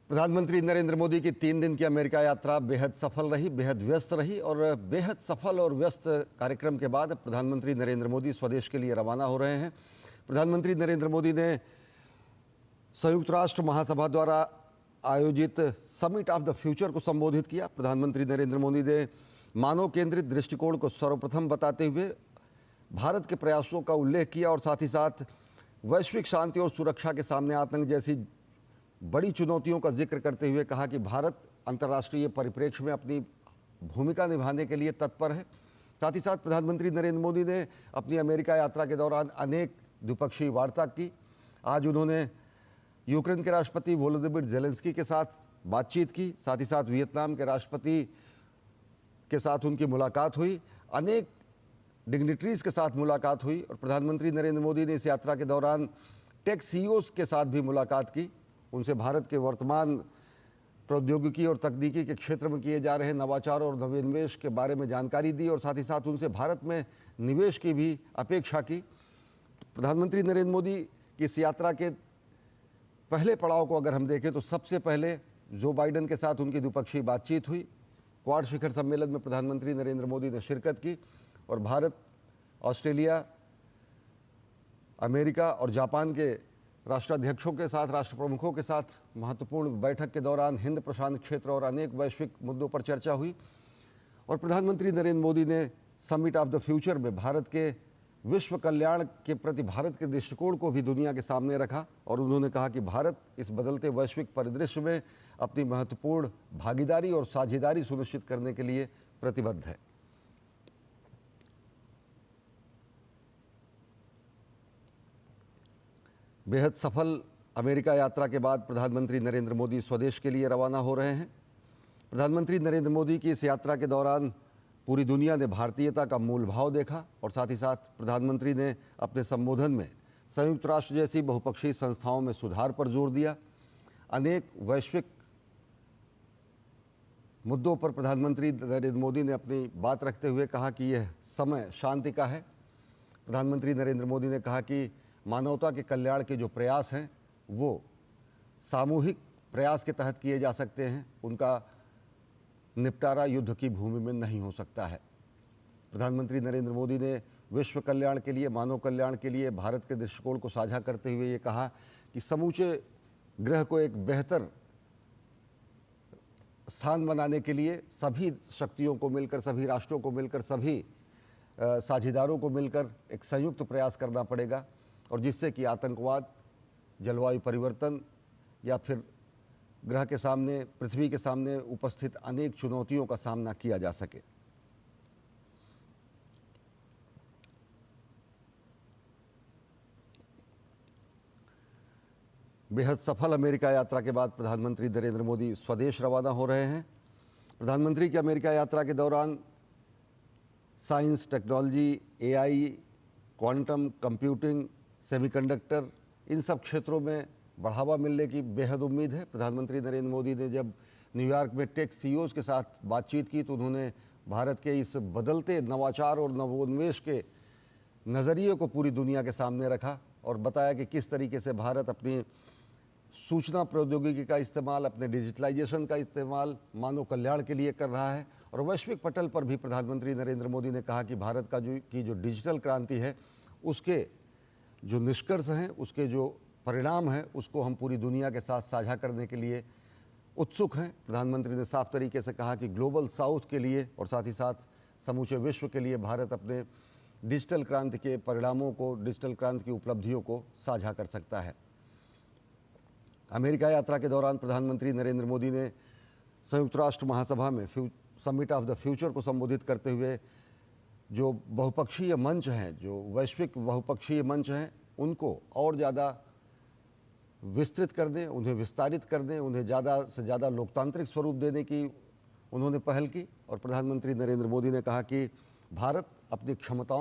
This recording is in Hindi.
प्रधानमंत्री नरेंद्र मोदी की 3 दिन की अमेरिका यात्रा बेहद सफल रही, बेहद व्यस्त रही और बेहद सफल और व्यस्त कार्यक्रम के बाद प्रधानमंत्री नरेंद्र मोदी स्वदेश के लिए रवाना हो रहे हैं। प्रधानमंत्री नरेंद्र मोदी ने संयुक्त राष्ट्र महासभा द्वारा आयोजित समिट ऑफ द फ्यूचर को संबोधित किया। प्रधानमंत्री नरेंद्र मोदी ने मानव केंद्रित दृष्टिकोण को सर्वप्रथम बताते हुए भारत के प्रयासों का उल्लेख किया और साथ ही साथ वैश्विक शांति और सुरक्षा के सामने आतंक जैसी बड़ी चुनौतियों का जिक्र करते हुए कहा कि भारत अंतर्राष्ट्रीय परिप्रेक्ष्य में अपनी भूमिका निभाने के लिए तत्पर है। साथ ही साथ प्रधानमंत्री नरेंद्र मोदी ने अपनी अमेरिका यात्रा के दौरान अनेक द्विपक्षीय वार्ता की। आज उन्होंने यूक्रेन के राष्ट्रपति वोलोदिमिर ज़ेलेंस्की के साथ बातचीत की, साथ ही साथ वियतनाम के राष्ट्रपति के साथ उनकी मुलाकात हुई, अनेक डिग्निटरीज के साथ मुलाकात हुई और प्रधानमंत्री नरेंद्र मोदी ने इस यात्रा के दौरान टेक सीईओज़ के साथ भी मुलाकात की। उनसे भारत के वर्तमान प्रौद्योगिकी और तकनीकी के क्षेत्र में किए जा रहे नवाचार और नवोन्मेष के बारे में जानकारी दी और साथ ही साथ उनसे भारत में निवेश की भी अपेक्षा की। प्रधानमंत्री नरेंद्र मोदी की इस यात्रा के पहले पड़ाव को अगर हम देखें तो सबसे पहले जो बाइडेन के साथ उनकी द्विपक्षीय बातचीत हुई। क्वाड शिखर सम्मेलन में प्रधानमंत्री नरेंद्र मोदी ने शिरकत की और भारत, ऑस्ट्रेलिया, अमेरिका और जापान के राष्ट्राध्यक्षों के साथ, राष्ट्र प्रमुखों के साथ महत्वपूर्ण बैठक के दौरान हिंद प्रशांत क्षेत्र और अनेक वैश्विक मुद्दों पर चर्चा हुई। और प्रधानमंत्री नरेंद्र मोदी ने समिट ऑफ द फ्यूचर में भारत के विश्व कल्याण के प्रति भारत के दृष्टिकोण को भी दुनिया के सामने रखा और उन्होंने कहा कि भारत इस बदलते वैश्विक परिदृश्य में अपनी महत्वपूर्ण भागीदारी और साझेदारी सुनिश्चित करने के लिए प्रतिबद्ध है। बेहद सफल अमेरिका यात्रा के बाद प्रधानमंत्री नरेंद्र मोदी स्वदेश के लिए रवाना हो रहे हैं। प्रधानमंत्री नरेंद्र मोदी की इस यात्रा के दौरान पूरी दुनिया ने भारतीयता का मूल भाव देखा और साथ ही साथ प्रधानमंत्री ने अपने संबोधन में संयुक्त राष्ट्र जैसी बहुपक्षीय संस्थाओं में सुधार पर जोर दिया। अनेक वैश्विक मुद्दों पर प्रधानमंत्री नरेंद्र मोदी ने अपनी बात रखते हुए कहा कि यह समय शांति का है। प्रधानमंत्री नरेंद्र मोदी ने कहा कि मानवता के कल्याण के जो प्रयास हैं वो सामूहिक प्रयास के तहत किए जा सकते हैं, उनका निपटारा युद्ध की भूमि में नहीं हो सकता है। प्रधानमंत्री नरेंद्र मोदी ने विश्व कल्याण के लिए, मानव कल्याण के लिए भारत के दृष्टिकोण को साझा करते हुए ये कहा कि समूचे ग्रह को एक बेहतर स्थान बनाने के लिए सभी शक्तियों को मिलकर, सभी राष्ट्रों को मिलकर, सभी साझेदारों को मिलकर एक संयुक्त प्रयास करना पड़ेगा और जिससे कि आतंकवाद, जलवायु परिवर्तन या फिर ग्रह के सामने, पृथ्वी के सामने उपस्थित अनेक चुनौतियों का सामना किया जा सके। बेहद सफल अमेरिका यात्रा के बाद प्रधानमंत्री नरेंद्र मोदी स्वदेश रवाना हो रहे हैं। प्रधानमंत्री की अमेरिका यात्रा के दौरान science, technology, AI, quantum computing, semiconductor, इन सब क्षेत्रों में बढ़ावा मिलने की बेहद उम्मीद है। प्रधानमंत्री नरेंद्र मोदी ने जब न्यूयॉर्क में टेक सीईओज़ के साथ बातचीत की तो उन्होंने भारत के इस बदलते नवाचार और नवोन्मेष के नज़रिए को पूरी दुनिया के सामने रखा और बताया कि किस तरीके से भारत अपनी सूचना प्रौद्योगिकी का इस्तेमाल, अपने डिजिटलाइजेशन का इस्तेमाल मानव कल्याण के लिए कर रहा है। और वैश्विक पटल पर भी प्रधानमंत्री नरेंद्र मोदी ने कहा कि भारत का जो डिजिटल क्रांति है, उसके जो निष्कर्ष हैं, उसके जो परिणाम हैं, उसको हम पूरी दुनिया के साथ साझा करने के लिए उत्सुक हैं। प्रधानमंत्री ने साफ तरीके से कहा कि ग्लोबल साउथ के लिए और साथ ही साथ समूचे विश्व के लिए भारत अपने डिजिटल क्रांति के परिणामों को, डिजिटल क्रांति की उपलब्धियों को साझा कर सकता है। अमेरिका यात्रा के दौरान प्रधानमंत्री नरेंद्र मोदी ने संयुक्त राष्ट्र महासभा में समिट ऑफ द फ्यूचर को संबोधित करते हुए जो बहुपक्षीय मंच हैं, जो वैश्विक बहुपक्षीय मंच हैं, उनको और ज़्यादा विस्तृत करने, उन्हें विस्तारित करने, उन्हें ज़्यादा से ज़्यादा लोकतांत्रिक स्वरूप देने की उन्होंने पहल की। और प्रधानमंत्री नरेंद्र मोदी ने कहा कि भारत अपनी क्षमताओं